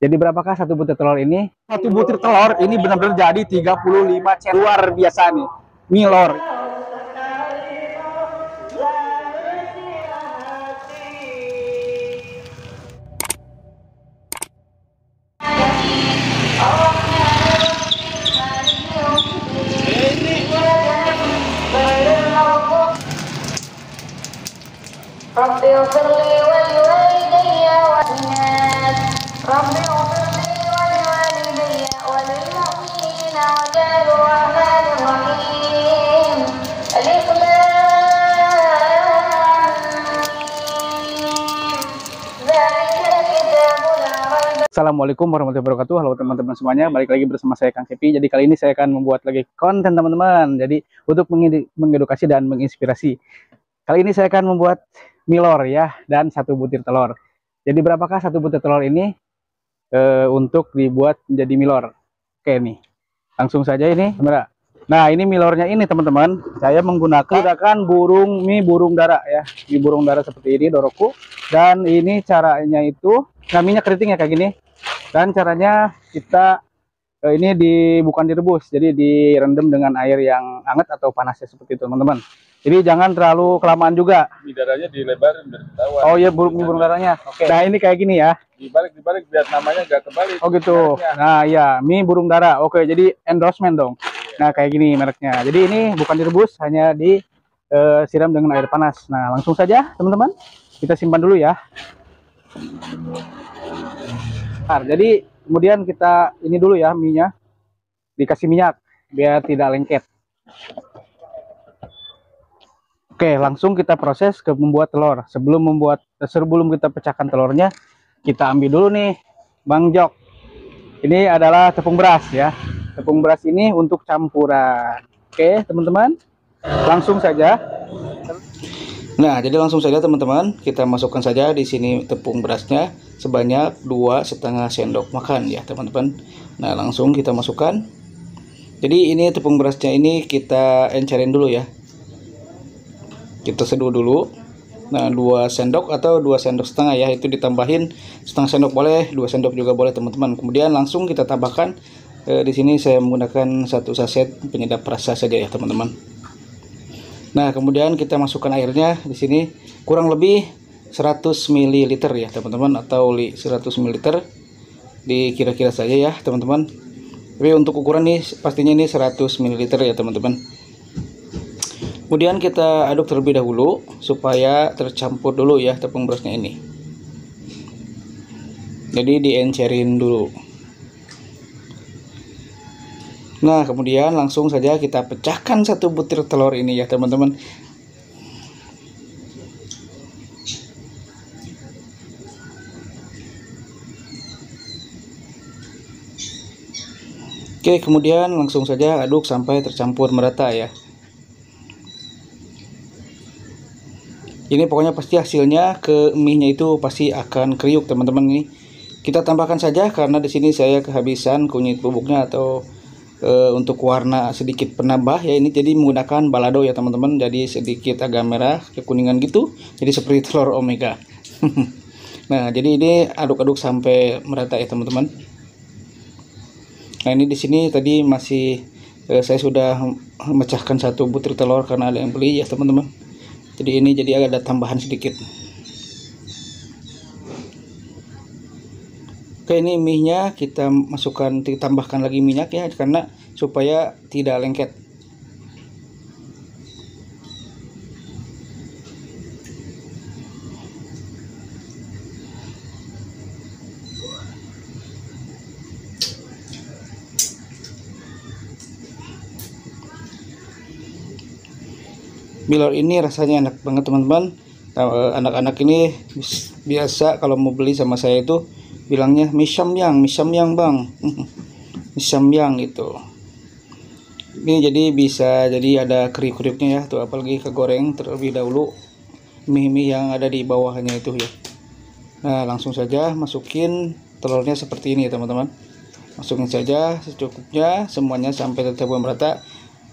Jadi berapakah satu butir telur ini? Satu butir telur ini benar-benar jadi 35 cm. Luar biasa nih. Milor. رب اغفر لي ولوالدي والناس رب اغفر لي ولوالدي وللمؤمنين والجار الرحمن الرحيم ألف لام ذلك الكتاب لا ريب. Assalamualaikum warahmatullahi wabarakatuh. Halo teman-teman semuanya, balik lagi bersama saya Kang Kepi. Jadi kali ini saya akan membuat lagi konten teman-teman. Jadi untuk mengedukasi dan menginspirasi. Kali ini saya akan membuat milor ya, dan satu butir telur. Jadi berapakah satu butir telur ini untuk dibuat menjadi milor? Oke nih, langsung saja ini. Nah ini milornya ini teman-teman. Saya menggunakan burung dara ya, mie burung dara seperti ini doroku. Dan ini caranya itu, nah minyak keriting ya kayak gini. Dan caranya kita ini bukan direbus, jadi direndam dengan air yang hangat atau panasnya seperti itu teman-teman. Jadi jangan terlalu kelamaan juga. Mie darahnya dilebarin biar ketahuan. Oh iya, mie burung darahnya. Oke. Nah ini kayak gini ya. Dibalik biar namanya nggak kebalik. Oh gitu. Nah ya, mie burung dara. Oke, jadi endorsement dong. Nah kayak gini mereknya. Jadi ini bukan direbus, hanya disiram dengan air panas. Nah langsung saja teman-teman, kita simpan dulu ya. Nah, jadi kemudian kita ini dulu ya, mie-nya dikasih minyak biar tidak lengket. Oke, langsung kita proses ke membuat telur. Sebelum kita pecahkan telurnya, kita ambil dulu nih Bang Jok. Ini adalah tepung beras ya. Tepung beras ini untuk campuran. Oke, teman-teman. Langsung saja. Nah, jadi langsung saja teman-teman, kita masukkan saja di sini tepung berasnya sebanyak 2,5 sendok makan ya, teman-teman. Nah, langsung kita masukkan. Jadi ini tepung berasnya ini kita encerin dulu ya. Kita seduh dulu. Nah, 2 sendok atau 2 sendok setengah ya, itu ditambahin setengah sendok boleh, 2 sendok juga boleh teman-teman. Kemudian langsung kita tambahkan di sini saya menggunakan 1 saset penyedap rasa saja ya, teman-teman. Nah, kemudian kita masukkan airnya di sini kurang lebih 100 ml ya, teman-teman, atau 100 ml. Dikira-kira saja ya, teman-teman. Tapi untuk ukuran nih pastinya ini 100 ml ya, teman-teman. Kemudian kita aduk terlebih dahulu supaya tercampur dulu ya tepung berasnya ini. Jadi diencerin dulu. Nah, kemudian langsung saja kita pecahkan satu butir telur ini ya, teman-teman. Oke, kemudian langsung saja aduk sampai tercampur merata ya. Ini pokoknya pasti hasilnya ke mie-nya itu pasti akan kriuk, teman-teman. Nih kita tambahkan saja karena di sini saya kehabisan kunyit bubuknya atau untuk warna sedikit penambah ya, ini jadi menggunakan balado ya, teman-teman. Jadi sedikit agak merah kekuningan gitu, jadi seperti telur omega. Nah, jadi ini aduk-aduk sampai merata ya, teman-teman. Nah, ini di sini tadi masih saya sudah memecahkan satu butir telur karena ada yang beli ya, teman-teman. Jadi ini jadi ada tambahan sedikit. Oke, ini mie-nya kita masukkan, ditambahkan lagi minyak ya, karena supaya tidak lengket. Milor ini rasanya enak banget, teman-teman. Anak-anak ini biasa kalau mau beli sama saya itu bilangnya mie samyang bang. Mie samyang gitu. Ini jadi bisa jadi ada kriuk-kriuknya ya tuh, apalagi kegoreng terlebih dahulu mie-mie yang ada di bawahnya itu ya. Nah, langsung saja masukin telurnya seperti ini ya, teman-teman. Masukin saja secukupnya semuanya sampai tercampur merata,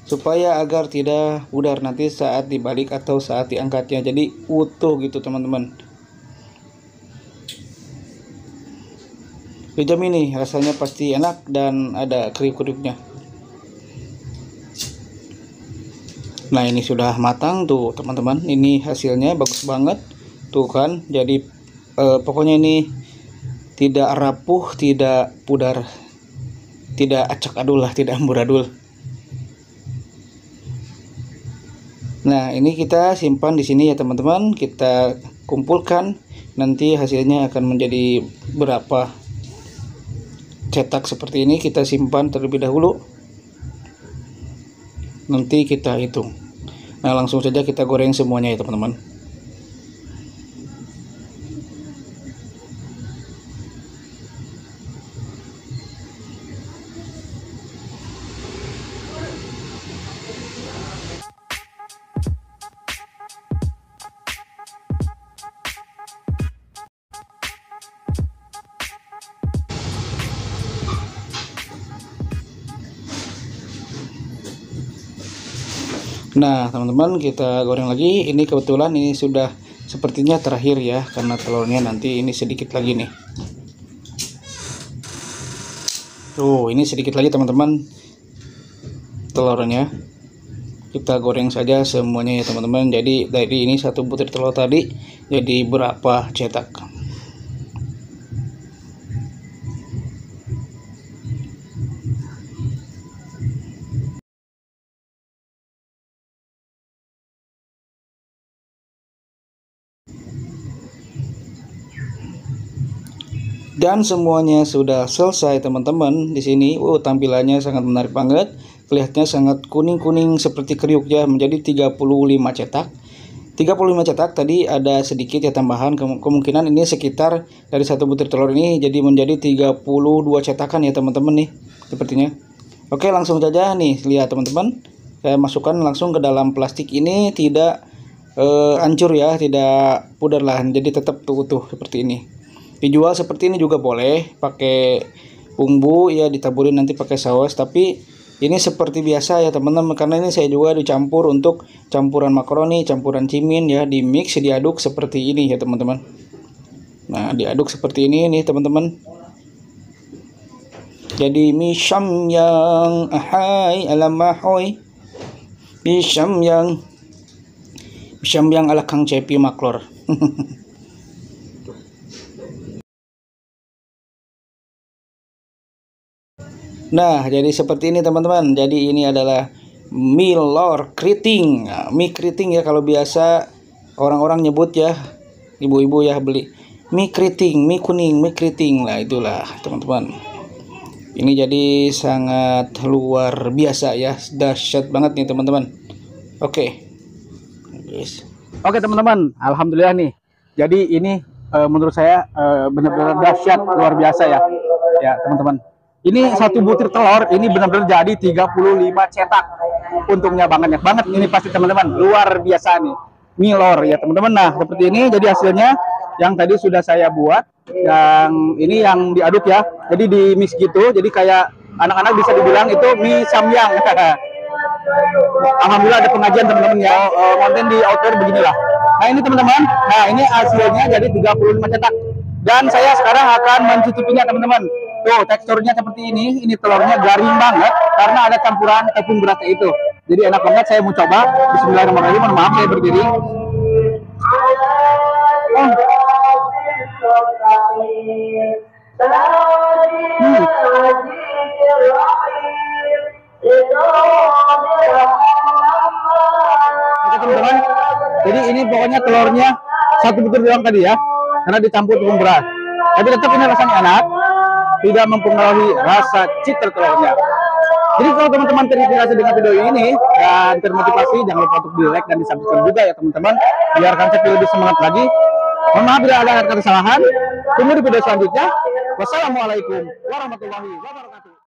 supaya agar tidak pudar nanti saat dibalik atau saat diangkatnya, jadi utuh gitu, teman-teman. dijamin nih rasanya pasti enak dan ada kriuk-kriuknya. Nah ini sudah matang tuh teman-teman, ini hasilnya bagus banget tuh kan. Jadi pokoknya ini tidak rapuh, tidak pudar, tidak acak adul lah, tidak amburadul. Nah ini kita simpan di sini ya teman-teman, kita kumpulkan, nanti hasilnya akan menjadi berapa cetak seperti ini. Kita simpan terlebih dahulu, nanti kita hitung. Nah langsung saja kita goreng semuanya ya teman-teman. Nah teman-teman, kita goreng lagi. Ini kebetulan ini sudah sepertinya terakhir ya, karena telurnya nanti ini sedikit lagi nih. Tuh ini sedikit lagi teman-teman telurnya. Kita goreng saja semuanya ya teman-teman. Jadi dari ini satu butir telur tadi jadi berapa cetak. Dan semuanya sudah selesai teman-teman. Di sini tampilannya sangat menarik banget. Kelihatannya sangat kuning-kuning seperti kriuk ya, menjadi 35 cetak. 35 cetak tadi ada sedikit ya tambahan, kemungkinan ini sekitar dari satu butir telur ini jadi menjadi 32 cetakan ya teman-teman nih sepertinya. Oke, langsung saja nih, lihat teman-teman. Saya masukkan langsung ke dalam plastik ini, tidak hancur ya, tidak pudar lah, jadi tetap utuh seperti ini. Dijual seperti ini juga boleh, pakai bumbu ya, ditaburin nanti pakai saus. Tapi ini seperti biasa ya teman-teman, karena ini saya juga dicampur untuk campuran makaroni, campuran cimin ya, di mix, diaduk seperti ini ya teman-teman. Nah diaduk seperti ini nih teman-teman. Jadi mie Samyang, ahai alamahoy, mie Samyang ala Kang Cepi Maklor. Nah jadi seperti ini teman-teman. Jadi ini adalah mie lor keriting. Nah, mie keriting ya, kalau biasa orang-orang nyebut ya, ibu-ibu ya beli mie keriting, mie kuning, mie keriting. Nah itulah teman-teman. Ini jadi sangat luar biasa ya, dahsyat banget nih teman-teman. Oke. Yes. Oke teman-teman, alhamdulillah nih. Jadi ini menurut saya benar-benar dahsyat, luar biasa ya. Ya teman-teman. Ini satu butir telur ini benar-benar jadi 35 cetak. Untungnya banget ini pasti teman-teman, luar biasa nih. Mie lor ya teman-teman. Nah, seperti ini jadi hasilnya yang tadi sudah saya buat. Yang ini yang diaduk ya. Jadi di mix gitu. Jadi kayak anak-anak bisa dibilang itu mie samyang. Alhamdulillah ada pengajian teman-teman ya. Konten di outdoor beginilah. Nah, ini teman-teman. Nah, ini hasilnya jadi 35 cetak. Dan saya sekarang akan mencicipinya teman-teman. Tuh teksturnya seperti ini telurnya garing banget karena ada campuran tepung berasnya itu. Jadi enak banget, saya mau coba. Bismillahirrahmanirrahim. Mohon maaf saya berdiri. Oke teman-teman. Jadi ini pokoknya telurnya satu butir doang tadi ya, karena dicampur tepung beras. Tapi tetap ini rasanya enak, tidak mempengaruhi rasa cita telurnya. Jadi kalau teman-teman terinspirasi dengan video ini dan termotivasi, jangan lupa untuk di like dan di subscribe juga ya teman-teman, biar Kang Cepi lebih semangat lagi. Mohon maaf bila ada kesalahan. Tunggu di video selanjutnya. Wassalamualaikum warahmatullahi wabarakatuh.